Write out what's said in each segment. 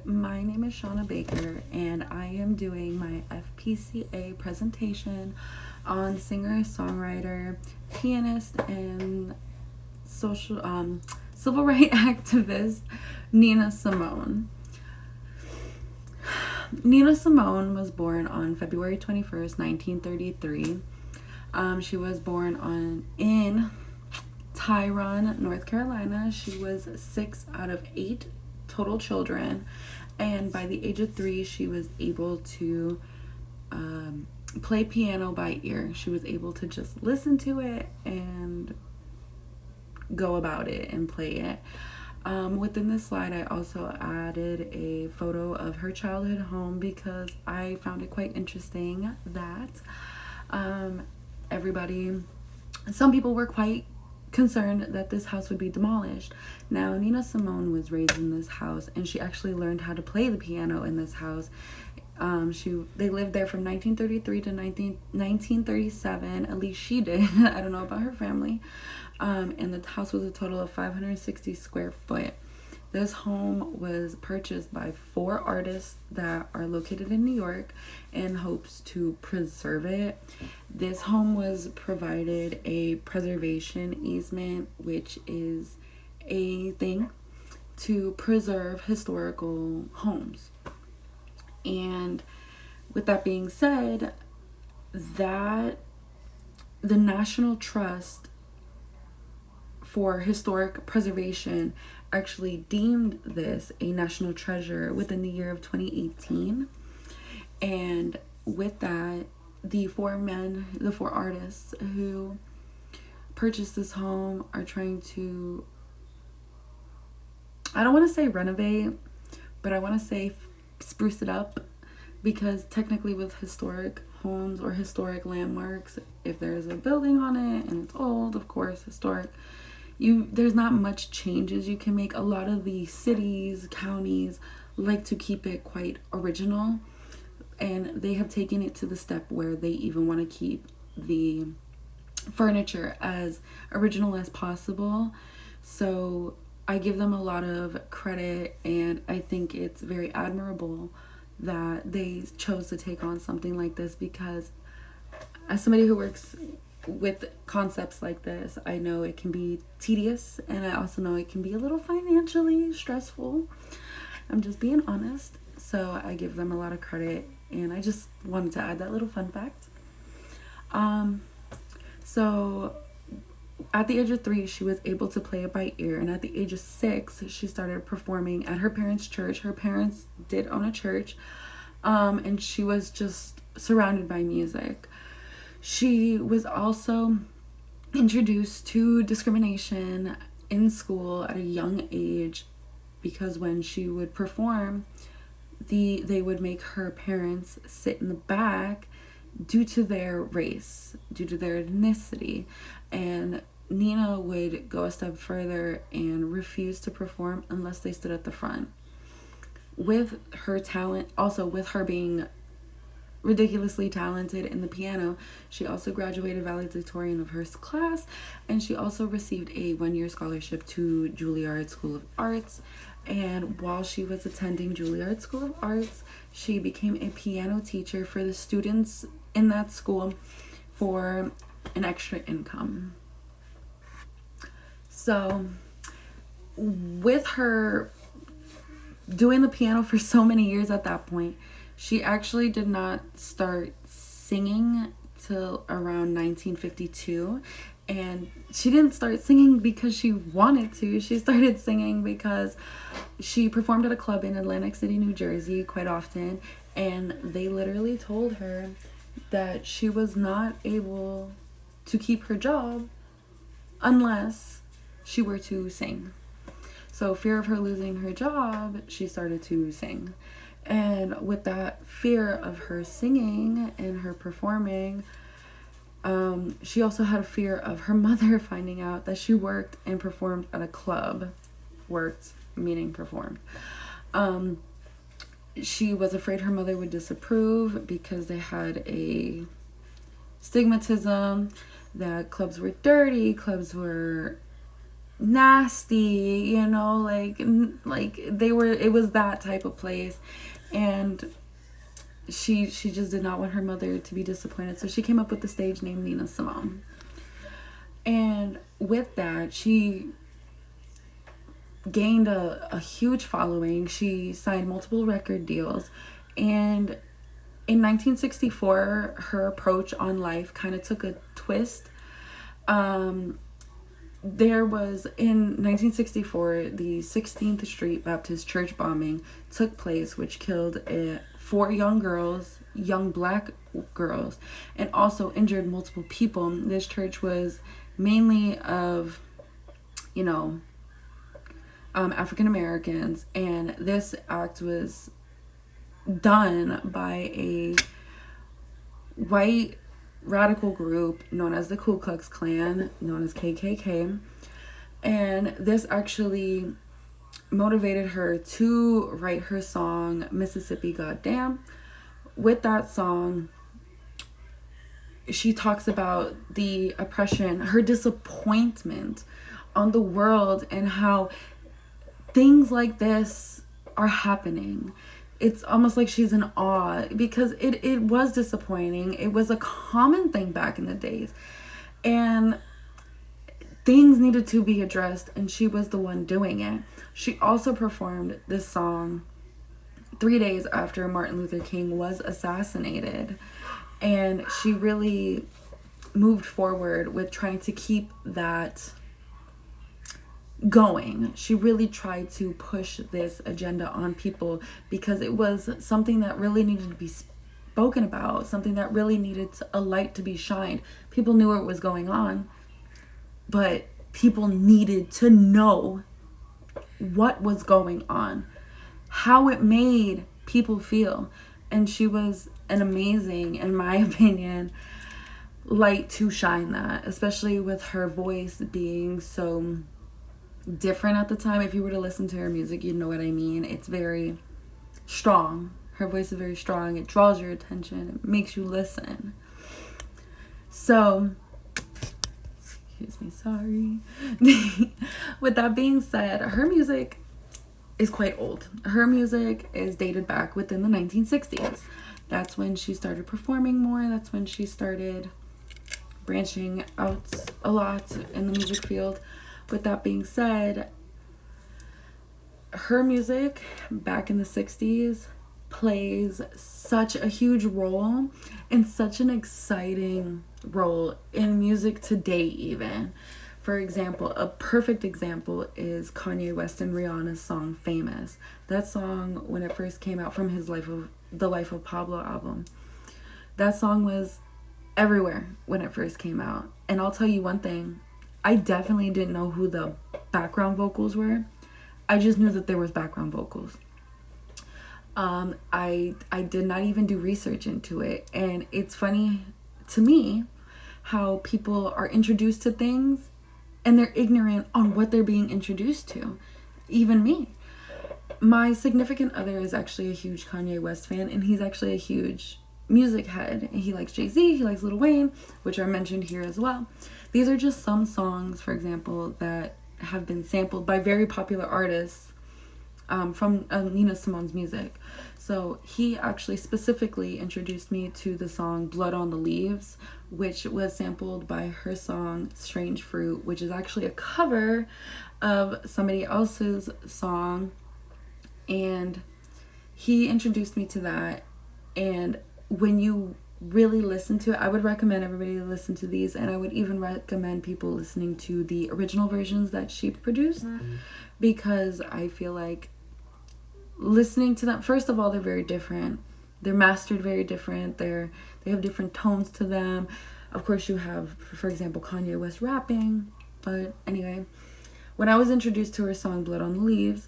My name is Shauna Baker, and I am doing my FPCA presentation on singer, songwriter, pianist, and civil rights activist Nina Simone. Nina Simone was born on February 21st, 1933. She was born in Tyrone, North Carolina. She was 6 out of 8 total children, and by the age of 3 she was able to play piano by ear. She was able to just listen to it and go about it and play it. Within this slide I also added a photo of her childhood home because I found it quite interesting that some people were quite concerned that this house would be demolished. Now, Nina Simone was raised in this house, and she actually learned how to play the piano in this house. They lived there from 1933 to 1937. At least she did. I don't know about her family. And the house was a total of 560 square foot. This home was purchased by 4 artists that are located in New York in hopes to preserve it. This home was provided a preservation easement, which is a thing to preserve historical homes. And with that being said, that the National Trust for Historic Preservation actually deemed this a national treasure within the year of 2018. And with that, the 4 artists who purchased this home are trying to, I don't want to say renovate, but I want to say spruce it up, because technically with historic homes or historic landmarks, if there's a building on it and it's old, of course, historic, there's not much changes you can make. A lot of the cities, counties like to keep it quite original, and they have taken it to the step where they even want to keep the furniture as original as possible. So I give them a lot of credit, and I think it's very admirable that they chose to take on something like this, because as somebody who works with concepts like this, I know it can be tedious, and I also know it can be a little financially stressful. I'm just being honest. So I give them a lot of credit, and I just wanted to add that little fun fact. So at the age of 3, she was able to play it by ear, and at the age of 6, she started performing at her parents' church. Her parents did own a church, and she was just surrounded by music. She was also introduced to discrimination in school at a young age, because when she would perform, they would make her parents sit in the back due to their race, due to their ethnicity. And Nina would go a step further and refuse to perform unless they stood at the front. With her talent, also with her being ridiculously talented in the piano, she also graduated valedictorian of her class, and she also received a 1-year scholarship to Juilliard School of Arts. And while she was attending Juilliard School of Arts, she became a piano teacher for the students in that school for an extra income. So with her doing the piano for so many years at that point, she actually did not start singing till around 1952. And she didn't start singing because she wanted to. She started singing because she performed at a club in Atlantic City, New Jersey quite often. And they literally told her that she was not able to keep her job unless she were to sing. So fear of her losing her job, she started to sing. And with that fear of her singing and her performing, she also had a fear of her mother finding out that she worked and performed at a club. Worked, meaning performed. She was afraid her mother would disapprove because they had a stigmatism that clubs were dirty, clubs were nasty, you know, like it was that type of place. And she just did not want her mother to be disappointed, so she came up with the stage name Nina Simone. And with that, she gained a huge following. She signed multiple record deals, and in 1964 her approach on life kind of took a twist. There was, in 1964, the 16th Street Baptist Church bombing took place, which killed 4 young black girls, and also injured multiple people. This church was mainly of, you know, African Americans, and this act was done by a white radical group known as the Ku Klux Klan, known as KKK. And this actually motivated her to write her song Mississippi Goddamn. With that song, she talks about the oppression, her disappointment on the world, and how things like this are happening. It's almost like she's in awe, because it was disappointing. It was a common thing back in the days, and things needed to be addressed, and she was the one doing it. She also performed this song 3 days after Martin Luther King was assassinated, and she really moved forward with trying to keep that going. She really tried to push this agenda on people, because it was something that really needed to be spoken about, something that really needed a light to be shined. People knew what was going on, but people needed to know what was going on, how it made people feel. And she was an amazing, in my opinion, light to shine that, especially with her voice being so different at the time. If you were to listen to her music, you'd know what I mean. It's very strong. Her voice is very strong. It draws your attention. It makes you listen. So, excuse me, sorry. With that being said, her music is quite old. Her music is dated back within the 1960s. That's when she started performing more. That's when she started branching out a lot in the music field. With that being said, her music back in the 60s plays such a huge role, and such an exciting role in music today even. For example, a perfect example is Kanye West and Rihanna's song Famous. That song, when it first came out from his The Life of Pablo album, that song was everywhere when it first came out. And I'll tell you one thing, I definitely didn't know who the background vocals were. I just knew that there was background vocals. I did not even do research into it. And it's funny to me how people are introduced to things and they're ignorant on what they're being introduced to. Even me. My significant other is actually a huge Kanye West fan, and he's actually a huge music head. And he likes Jay-Z, he likes Lil Wayne, which are mentioned here as well. These are just some songs, for example, that have been sampled by very popular artists from Nina Simone's music. So he actually specifically introduced me to the song Blood on the Leaves, which was sampled by her song Strange Fruit, which is actually a cover of somebody else's song. And he introduced me to that. And when you really listen to it, I would recommend everybody to listen to these, and I would even recommend people listening to the original versions that she produced, because I feel like listening to them, first of all, they're very different. They're mastered very different. They have different tones to them. Of course, you have, for example, Kanye West rapping. But anyway, when I was introduced to her song Blood on the Leaves,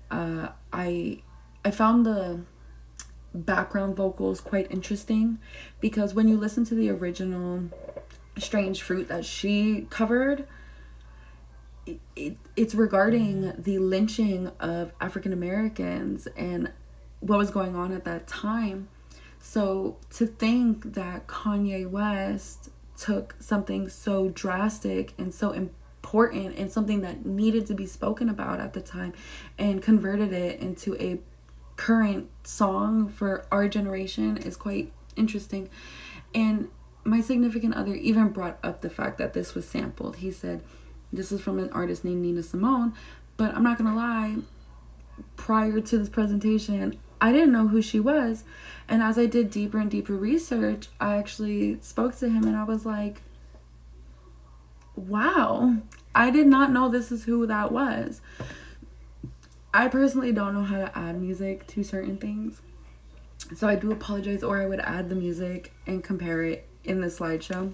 I found the background vocals quite interesting, because when you listen to the original Strange Fruit that she covered, it's regarding the lynching of African Americans and what was going on at that time. So to think that Kanye West took something so drastic and so important important and something that needed to be spoken about at the time, and converted it into a current song for our generation is quite interesting. And my significant other even brought up the fact that this was sampled. He said, this is from an artist named Nina Simone, but I'm not gonna lie, prior to this presentation, I didn't know who she was. And as I did deeper and deeper research, I actually spoke to him and I was like, wow, I did not know this is who that was. I personally don't know how to add music to certain things, so I do apologize, or I would add the music and compare it in the slideshow.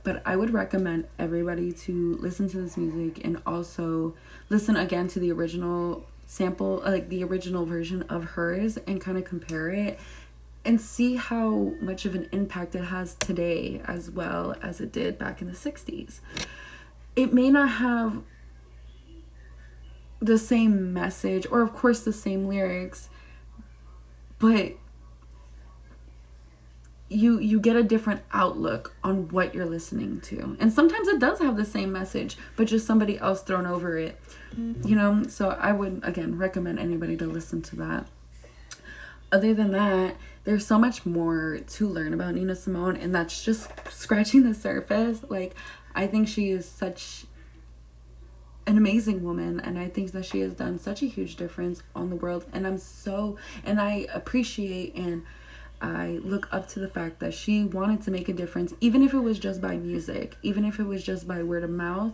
But I would recommend everybody to listen to this music and also listen again to the original sample, like the original version of hers, and kind of compare it and see how much of an impact it has today as well as it did back in the 60s. It may not have the same message or of course the same lyrics, but you get a different outlook on what you're listening to. And sometimes it does have the same message, but just somebody else thrown over it, you know? So I would, again, recommend anybody to listen to that. Other than that, there's so much more to learn about Nina Simone, and that's just scratching the surface. Like, I think she is such an amazing woman, and I think that she has done such a huge difference on the world. And I appreciate and I look up to the fact that she wanted to make a difference, even if it was just by music, even if it was just by word of mouth.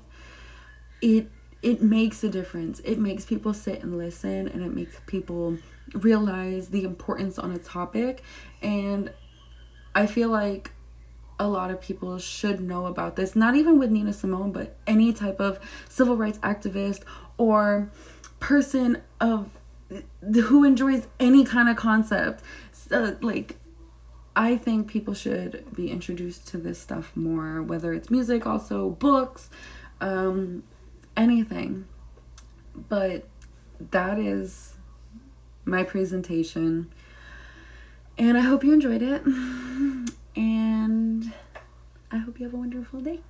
It makes a difference. It makes people sit and listen, and it makes people realize the importance on a topic. And I feel like a lot of people should know about this, not even with Nina Simone, but any type of civil rights activist or person who enjoys any kind of concept. Like, I think people should be introduced to this stuff more, whether it's music, also books, anything. But that is my presentation, and I hope you enjoyed it, and I hope you have a wonderful day.